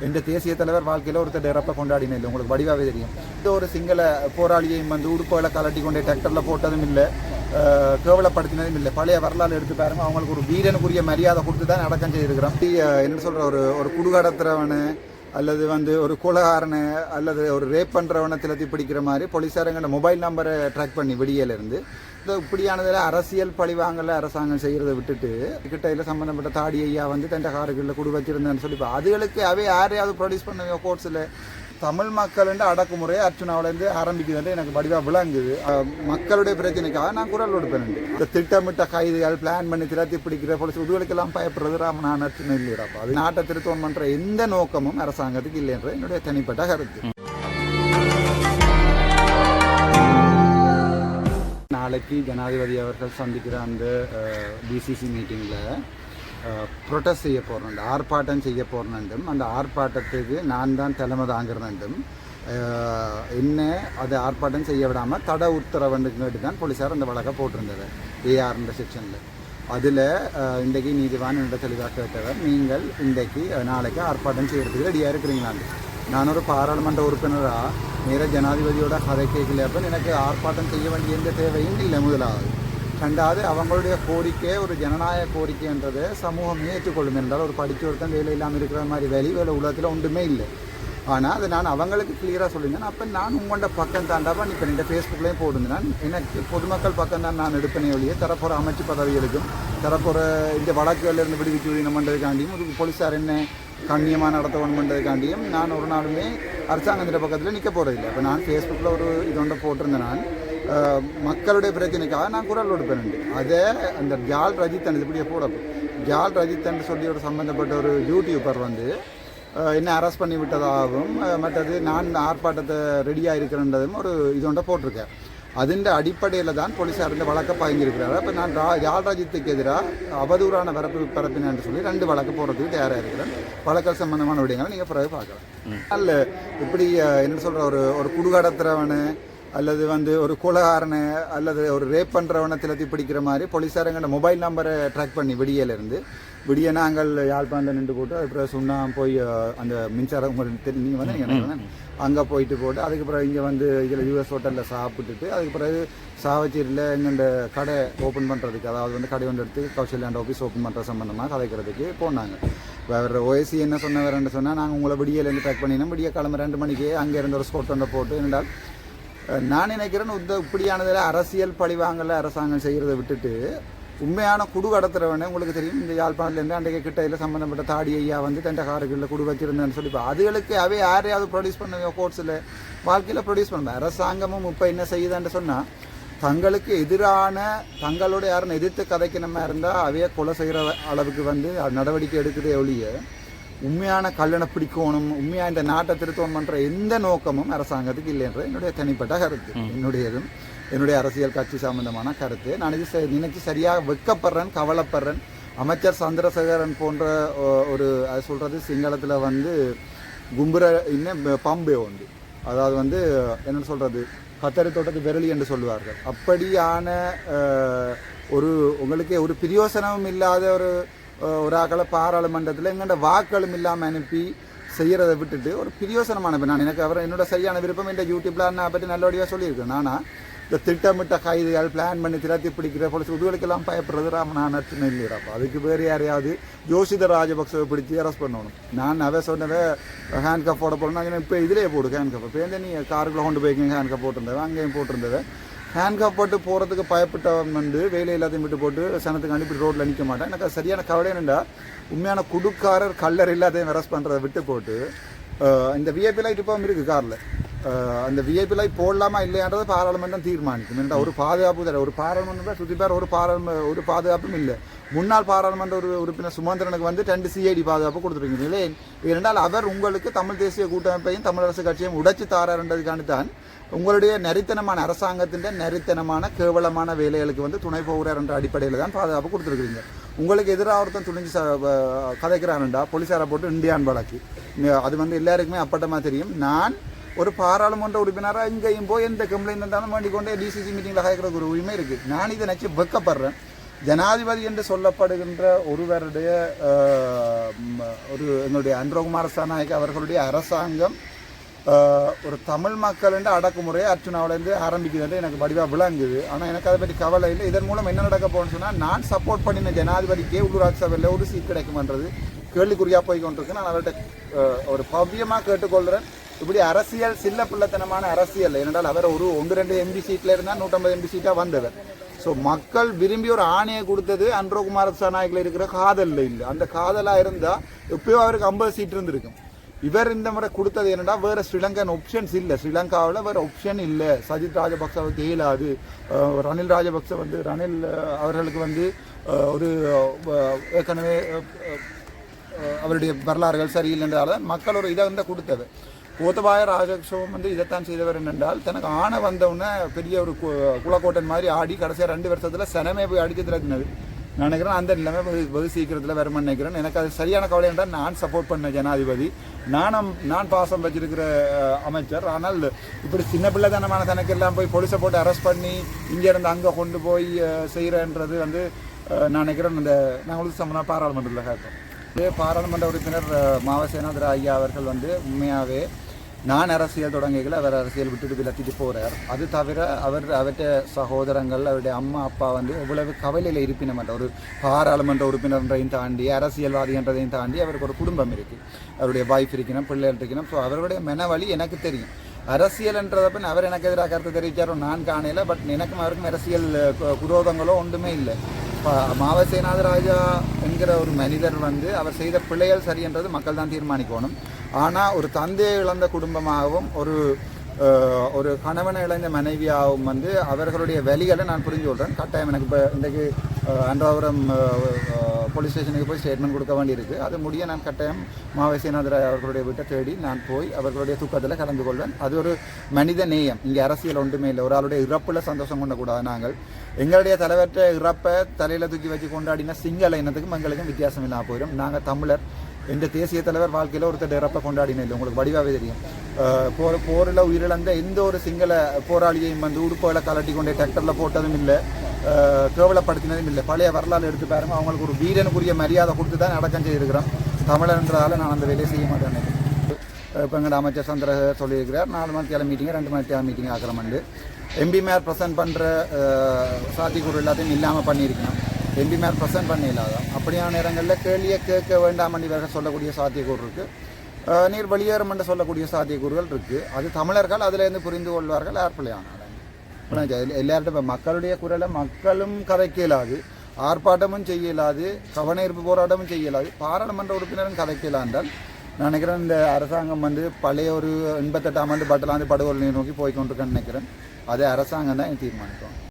எந்த தேசிய தலைவர் வாழ்க்கையில் ஒருத்தர் இறப்பை கொண்டாடினே இல்லை, உங்களுக்கு வடிவாகவே தெரியும். இந்த ஒரு சிங்கள போராளியையும் வந்து உடுப்புகளை கலட்டி கொண்டே டிராக்டரில் போட்டதும் இல்லை, கேவலப்படுத்தினதும் இல்லை. பழைய வரலாறு எடுத்து பாருங்க, அவங்களுக்கு ஒரு வீரனுக்குரிய மரியாதை கொடுத்து தான் அடக்கம் செய்திருக்கிறோம். என்ன சொல்கிற ஒரு குடுகடத்துறவனு அல்லது வந்து ஒரு கொலகாரனை அல்லது ஒரு ரேப் பண்ணுறவனை திலத்தி பிடிக்கிற மாதிரி போலீஸாரங்கள மொபைல் நம்பரை ட்ராக் பண்ணி விடியலேருந்து இந்த இப்படியானதில் அரசியல் பழிவாங்கல அரசாங்கம் செய்கிறத விட்டுட்டு கிட்டையில் சம்மந்தப்பட்ட தாடி ஐயா வந்து தண்ட காருகளில் குடு வச்சிருந்தேன்னு சொல்லி அதுகளுக்கு அவை யாரையாவது ப்ரொடியூஸ் பண்ணுங்க கோர்ட்ஸில். தமிழ் மக்கள் அடக்குமுறை அர்ச்சுனாவிலேருந்து ஆரம்பிக்குதுன்ட்டு எனக்கு வடிவாக விளங்குது. மக்களுடைய பிரச்சனைக்காக நான் குரல் கொடுப்பேன். இந்த திட்டமிட்ட கைதுகள் பிளான் பண்ணி திரத்தி பிடிக்கிற போலீஸ் உதுகளுக்கெல்லாம் பயப்படுறது ராமநாதன் அர்ச்சுனா இல்லையாப்பா. அது நாட்டை திருத்தம் பண்ணுற எந்த நோக்கமும் அரசாங்கத்துக்கு இல்லைன்ற என்னுடைய தனிப்பட்ட கருத்து. நாளைக்கு ஜனாதிபதி அவர்கள் சந்திக்கிற அந்த டிசிசி மீட்டிங்கில் ப்ரொட்டஸ்ட் செய்ய போகிறேன், ஆர்ப்பாட்டம் செய்ய போகிறேன்டும், அந்த ஆர்ப்பாட்டத்துக்கு நான் தான் தலைமை தாங்கிறேன்டும், என்ன அது ஆர்ப்பாட்டம் செய்ய விடாமல் தடை உத்தரவுன்னு கேட்டு தான் போலீஸார் அந்த வழக்கை போட்டிருந்தது ஏஆர்ன்ற செக்ஷனில். அதில் இன்றைக்கு நீதிவான் என்னோட தெளிவாக கேட்டவர், நீங்கள் இன்றைக்கு நாளைக்கு ஆர்ப்பாட்டம் செய்கிறதுக்கு ரெடியாக இருக்கிறீங்களான்னு. நான் ஒரு பாராளுமன்ற உறுப்பினராக நேர ஜனாதிபதியோட கதை கேட்கலப்ப எனக்கு ஆர்ப்பாட்டம் செய்ய வேண்டிய எந்த தேவையும் இல்லை. முதலாவது. ரெண்டாவது, அவங்களுடைய கோரிக்கை ஒரு ஜனநாயக கோரிக்கைன்றதை சமூகம் ஏற்றுக்கொள்ளும் என்றால் ஒரு படித்த ஒருத்தன் வேலை இல்லாமல் இருக்கிற மாதிரி வேலை உலகத்தில் ஒன்றுமே இல்லை. ஆனால் அதை நான் அவங்களுக்கு கிளியராக சொல்லியிருந்தேன். அப்போ நான் உங்களோட பக்கம் தாண்டாப்பா இப்போ இந்த ஃபேஸ்புக்லேயும் போட்டிருந்தேன். எனக்கு பொதுமக்கள் பக்கம் தான் நான் எடுப்பனே ஒழிய தரப்போகிற அமைச்சு பதவிகளுக்கும் தரப்போகிற இந்த வழக்குகளிலிருந்து விடுவிச்சு உரிமைன்றதுக்காண்டியும் ஒரு போலீஸார் என்ன கண்ணியமாக நடத்தணுன்றதுக்காண்டியும் நான் ஒரு நாளுமே அரசாங்கத்தின் பக்கத்தில் நிற்க போகிறதில்லை. அப்போ நான் ஃபேஸ்புக்கில் ஒரு இதொண்ட போட்டிருந்தேன். நான் மக்களுடைய பிரச்சனைக்காக நான் குரல் கொடுப்பேன். அதை அந்த ஜால் ரஜித்தன் இப்படியே போடப்போ ஜால் ரஜித்தன் சொல்லி ஒரு சம்மந்தப்பட்ட ஒரு யூடியூபர் வந்து என்ன அரெஸ்ட் பண்ணி விட்டதாகவும் மற்றது நான் ஆர்ப்பாட்டத்தை ரெடியாக இருக்கிறன்றதும் ஒரு இதொண்ட போட்டிருக்கேன். அதின் அடிப்படையில் தான் போலீஸார் இந்த வழக்கை பாய்ஞ்சிருக்கிறார். அப்போ நான் ஜால்ராஜ்யத்துக்கு எதிராக அவதூறான பரப்பினு சொல்லி 2 வழக்கு போடுறதுக்கு தயாராக இருக்கிறேன். வழக்கல் சம்பந்தமான விடயங்களை நீங்கள் பிறகு பார்க்கலாம். அல்ல இப்படி என்ன சொல்கிற ஒரு குடுகடத்துறவனு அல்லது வந்து ஒரு கொலகாரனை அல்லது ஒரு ரேப் பண்ணுறவனை திலத்தி பிடிக்கிற மாதிரி போலீஸாரங்கள மொபைல் நம்பரை ட்ராக் பண்ணி விடிய நாங்கள் யாழ்ப்பாணத்தில் நின்று போட்டு அதுக்கப்புறம் சுண்ணாம் போய் அந்த மின்சாரம் நீங்கள் வந்து நீங்கள் அங்கே போயிட்டு போட்டு அதுக்கப்புறம் இங்கே வந்து இதில் யூஎஸ் ஹோட்டலில் சாப்பிட்டுட்டு அதுக்கு பிறகு சாவச்சேரியில் எங்கள்ட கடை ஓப்பன் பண்ணுறதுக்கு, அதாவது வந்து கடை ஒன்று எடுத்து கௌசல்யாண்ட ஆஃபீஸ் ஓப்பன் பண்ணுற சம்பந்தமாக கதைக்கிறதுக்கு போனாங்க. வேறு ஓஎஸ்சி என்ன சொன்னவர்ன்னு சொன்னால், நாங்கள் உங்களை விடியலேருந்து பேக் பண்ணினோம், விடிய கிளம்பு 2 மணிக்கு அங்கே இருந்த ஒரு ஸ்கோட் ஒன்றை போட்டு என்றால் நான் நினைக்கிறேன் இப்படியானதில் அரசியல் பழிவாங்கல அரசாங்கம் செய்கிறத விட்டுட்டு உண்மையான குடு கடத்துறவனே உங்களுக்கு தெரியும். இந்த யாழ்ப்பாணத்துலேருந்து அன்றைக்கு கிட்டையில் சம்மந்தப்பட்ட தாடி ஐயா வந்து தண்ட காருகளில் குடு வச்சிருந்தேன்னு சொல்லி அதுகளுக்கு அவை யாரையாவது ப்ரொடியூஸ் பண்ணுங்க கோர்ட்ஸில் வாழ்க்கையில் ப்ரொடியூஸ் பண்ணுவேன். அரசாங்கமும் இப்போ என்ன செய்யுதான்னு சொன்னால், தங்களுக்கு எதிரான தங்களோட யாருன்னு எதிர்த்து கதைக்கணுமா இருந்தால் அவைய கொலை செய்கிற அளவுக்கு வந்து நடவடிக்கை எடுக்குதே ஒழிய உண்மையான கல்லணை பிடிக்கணும், உண்மையாக இந்த நாட்டை திருத்தம் பண்ணுற எந்த நோக்கமும் அரசாங்கத்துக்கு இல்லைன்ற என்னுடைய தனிப்பட்ட கருத்து. என்னுடைய அரசியல் கட்சி சம்பந்தமான கருத்து. நான் இது நினைச்சு சரியாக வெக்கப்படுறேன், கவலைப்படுறேன். அமைச்சர் சந்திரசேகரன் போன்ற ஒரு அது சொல்கிறது சிங்களத்தில் வந்து கும்புர இன்னும் பம்பே உண்டு, அதாவது வந்து என்ன சொல்கிறது கத்தரி தோட்டத்து விரலி என்று சொல்லுவார்கள். அப்படியான உங்களுக்கே ஒரு பிரயோசனமும் இல்லாத ஒரு ஆக்களை பாராளுமன்றத்தில் எங்கள்ட வாக்களும் இல்லாமல் அனுப்பி செய்கிறத விட்டுட்டு ஒரு பிரயோசனமான நான் எனக்கு என்னோட சரியான விருப்பம் இந்த யூடியூப்பில் நான் பற்றி நல்லபடியாக சொல்லியிருக்கேன். ஆனால் இந்த திட்டமிட்ட கைதுகள் பிளான் பண்ணி திரத்தி பிடிக்கிற போலீஸ் உதுகளுக்கெல்லாம் பயப்படுறது ராமநாதன் அர்ச்சுனா இல்லையாப்பா. அதுக்கு வேறு யாரையாவது ஜோசித ராஜபக்சவை பிடிச்சி அரெஸ்ட் பண்ணணும். நான் அவ சொன்னவே ஹேண்ட் கப் போட போடணும், இப்போ இதிலே போடு ஹேண்ட் கப். இப்போ நீ காருக்குள்ளே கொண்டு போய்க்கிங்க ஹேண்ட் கப் போட்டிருந்தவன் அங்கேயும் போட்டிருந்தவன் ஹேண்ட் கப் போட்டு போகிறதுக்கு பயப்பட்டவன் வந்து வேலை எல்லாத்தையும் விட்டு போட்டு சனத்துக்கு அனுப்பி ரோட்டில் நிற்க மாட்டேன். எனக்கு சரியான கவலை என்னென்னா, உண்மையான குடுக்காரர் கல்லர் எல்லாத்தையும் அரெஸ்ட் பண்ணுறதை விட்டு போட்டு இந்த விஐபி லைட் இப்போ இருக்குது காரில், அந்த விஐபி லைட் போடலாமா இல்லையான்றதை பாராளுமன்றம் தீர்மானிக்கும். என்னடா ஒரு பாதுகாப்பு தர ஒரு பாராளுமன்றம் சுற்றி பேர் ஒரு பாதுகாப்பும் இல்லை. முன்னாள் பாராளுமன்ற உறுப்பினர் சுமந்திரனுக்கு வந்து 2 சிஐடி பாதுகாப்பு கொடுத்துருக்கீங்க இல்லை. ஏனென்றால் அவர் உங்களுக்கு தமிழ் தேசிய கூட்டமைப்பையும் தமிழரசு கட்சியையும் உடைச்சி தாரன்றதுக்காண்டி தான் உங்களுடைய நெறித்தனமான அரசாங்கத்தின் நெறித்தனமான கேவலமான வேலைகளுக்கு வந்து துணை போகிறார் என்ற அடிப்படையில் தான் பாதுகாப்பு கொடுத்துருக்குறீங்க. உங்களுக்கு எதிராக ஒருத்தன் துணிஞ்சு கதைக்கிறான்டா போலீஸாரை போட்டு இந்தியான் வழக்கு. அது வந்து எல்லாருக்குமே அப்பட்டமாக தெரியும். நான் ஒரு பாராளுமன்ற உறுப்பினராக இங்கேயும் போய் எந்த கம்ப்ளைண்ட் இருந்தாலும் வேண்டி கொண்டே டிசிசி மீட்டிங்கில் கேட்குற ஒரு உரிமை இருக்குது. நான் இதை நினச்சி வெக்கப்படுறேன். ஜனாதிபதி என்று சொல்லப்படுகின்ற ஒருவருடைய ஒரு எங்களுடைய அன்ரோகுமார சாநாயக் அவர்களுடைய அரசாங்கம் ஒரு தமிழ் மக்கள் என்று அடக்குமுறையை அர்ச்சுனாவிலேருந்து ஆரம்பிக்குதுன்னு எனக்கு வடிவாக விளங்குது. ஆனால் எனக்கு அதை பற்றி கவலை இல்லை. இதன் மூலம் என்ன நடக்க போகணும்னு சொன்னால், நான் சப்போர்ட் பண்ணின ஜனாதிபதிக்கே உள்ளூராட்சி சபையில் ஒரு சீட் கிடைக்கும்ன்றது கேள்விக்குறியாக போய் கொண்டிருக்கு. நான் அவர்கிட்ட ஒரு பவ்யமாக கேட்டுக்கொள்கிறேன், இப்படி அரசியல் சில்ல பிள்ளைத்தனமான அரசியல். ஏனென்றால் அவர் ஒரு 1-2 எம்பி சீட்டில் இருந்தால் 150 எம்பி சீட்டாக வந்தவர். ஸோ மக்கள் விரும்பி ஒரு ஆணையை கொடுத்தது அன்ரோகுமார சாநாயக்கில் இருக்கிற காதலில் இல்லை. அந்த காதலாக இருந்தால் எப்பயோ அவருக்கு 50 சீட் இருந்திருக்கும். இவர் இந்த முறை கொடுத்தது என்னன்னா, வேறு ஸ்ரீலங்கன் ஆப்ஷன்ஸ் இல்லை. ஸ்ரீலங்காவில் வேறு ஆப்ஷன் இல்லை. சஜித் ராஜபக்சவுக்கு இயலாது. ரணில் ராஜபக்ச ரணில் அவர்களுக்கு ஒரு ஏற்கனவே அவருடைய வரலாறுகள் சரியில்லைன்றால மக்கள் ஒரு இதை கொடுத்தது. கோத்தபாய ராஜபக்சவும் இதைத்தான் செய்தவர் என்னென்றால், தனக்கு ஆணை வந்தவுடனே பெரிய ஒரு குளக்கோட்டன் மாதிரி ஆடி கடைசியாக 2 வருஷத்தில் சனமே போய் அடித்து திறக்கினது. நான் நினைக்கிறேன் அந்த நிலைமை வெகு சீக்கிரத்தில் வருமானு நினைக்கிறேன். எனக்கு அது சரியான கவலை என்றால், நான் சப்போர்ட் பண்ண ஜனாதிபதி, நான் பாசம் வச்சிருக்கிற அமைச்சர். ஆனால் இப்படி சின்ன பிள்ளைத்தனமான தனக்கெல்லாம் போய் போலீஸை போட்டு அரெஸ்ட் பண்ணி இங்கேருந்து அங்கே கொண்டு போய் செய்கிறன்றது நான் நினைக்கிறேன். நாங்களுக்கு சம்பந்தம் பாராளுமன்றத்தில் கேட்போம். பாராளுமன்ற உறுப்பினர் மாவ சேனாதிரா ஐயா அவர்கள் உண்மையாகவே நான் அரசியல் தொடங்கிகளை அவர் அரசியல் விட்டுட்டு விலத்திட்டு போகிறார். அது தவிர அவற்றை சகோதரங்கள், அவருடைய அம்மா அப்பா எவ்வளவு கவலையில் இருப்பினம் என்ற ஒரு பாராளுமன்ற உறுப்பினர்ன்றதையும் தாண்டி, அரசியல்வாதி என்றதையும் தாண்டி அவருக்கு ஒரு குடும்பம் இருக்குது. அவருடைய வைஃப் இருக்கணும், பிள்ளைகள் இருக்கணும். ஸோ அவருடைய மனவழி எனக்கு தெரியும். அரசியல் என்றதப்பின் அவர் எனக்கு எதிராக கருத்து தெரிவித்தாரோ நான் காணையில். பட் எனக்கும் அவருக்கும் அரசியல் குரோதங்களோ ஒன்றுமே இல்லை. மாவ சேனாதிராஜா என்கிற ஒரு மனிதர் அவர் செய்த பிள்ளைகள் சரி என்றது மக்கள் தான் தீர்மானிக்கணும். ஆனால் ஒரு தந்தையை இழந்த குடும்பமாகவும் ஒரு கணவனை இழந்த மனைவியாகவும் அவர்களுடைய வழிகளை நான் புரிஞ்சு கொள்கிறேன். கட்டாயம் எனக்கு இப்போ இன்றைக்கு அன்றாவரம் போலீஸ் ஸ்டேஷனுக்கு போய் ஸ்டேட்மெண்ட் கொடுக்க வேண்டியிருக்கு. அது முடிய நான் கட்டாயம் மாவ சேனாதிராஜா அவர்களுடைய வீட்டை தேடி நான் போய் அவர்களுடைய துக்கத்தில் கலந்து கொள்வேன். அது ஒரு மனித நேயம். இங்கே அரசியல் ஒன்றுமே இல்லை. ஒரு ஆளுடைய இறப்பில் சந்தோஷம் கொண்டக்கூடாது. நாங்கள் எங்களுடைய தலைவற்ற இறப்பை தலையில் தூக்கி வச்சு கொண்டாடின சிங்கள இனத்துக்கும் எங்களுக்கும் வித்தியாசம் இல்லாமல் போயிடும். நாங்கள் தமிழர். எந்த தேசிய தலைவர் வாழ்க்கையில் ஒருத்தர் இறப்பை கொண்டாடின இல்லை. உங்களுக்கு வடிவாகவே தெரியும். போரில் உயிரிழந்த எந்த ஒரு சிங்கள போராளியையும் உடுப்புகளை கலட்டி கொண்டே டிராக்டரில் போட்டதும் இல்லை, கேவலப்படுத்தினதும் இல்லை. பழைய வரலாறு எடுத்து பாருங்கள். அவங்களுக்கு ஒரு வீரனுக்குரிய மரியாதை கொடுத்து தான் அடக்கம் செய்திருக்கிறோம். தமிழன்றதால நான் அந்த வேலையை செய்ய மாட்டேன். இப்போ எங்கள் அமைச்சர் சந்திரசேகர் சொல்லியிருக்கிறார், 4 மணித்தியால மீட்டிங்கு 2 மணித்தியால மீட்டிங் ஆக்கிறோம். எம்பி மேர் ப்ரெசென்ட் பண்ணுற சாத்தியக்கூறு எல்லாத்தையும் இல்லாமல் பண்ணியிருக்கணும். எம்பி மேர் ப்ரெசென்ட் பண்ண இல்லாதான் அப்படியான நேரங்களில் கேள்வியை கேட்க வேண்டாம் இவர்கள் சொல்லக்கூடிய சாத்தியக்கூறு இருக்குது. நீர் வெளியேறும் என்று சொல்லக்கூடிய சாத்தியக்கூறுகள் இருக்குது. அது தமிழர்கள் அதிலேருந்து புரிந்து கொள்வார்கள். ஏற்பிள்ளையானாங்க எல்லார்ட்டும் இப்போ மக்களுடைய குரலை மக்களும் கதைக்க இயலாது, ஆர்ப்பாட்டமும் செய்ய இயலாது, கவனஈர்ப்பு போராட்டமும் செய்ய இயலாது, பாராளுமன்ற உறுப்பினரும் கதைக்க இயலாண்டால் நான் நினைக்கிறேன் இந்த அரசாங்கம் பழைய ஒரு 88ஆம் ஆண்டு பட்டலாந்து படுகொலை நோக்கி போய்கொண்டிருக்கேன்னு நினைக்கிறேன். அதே அரசாங்கம் தான் தீர்மானிக்கும்.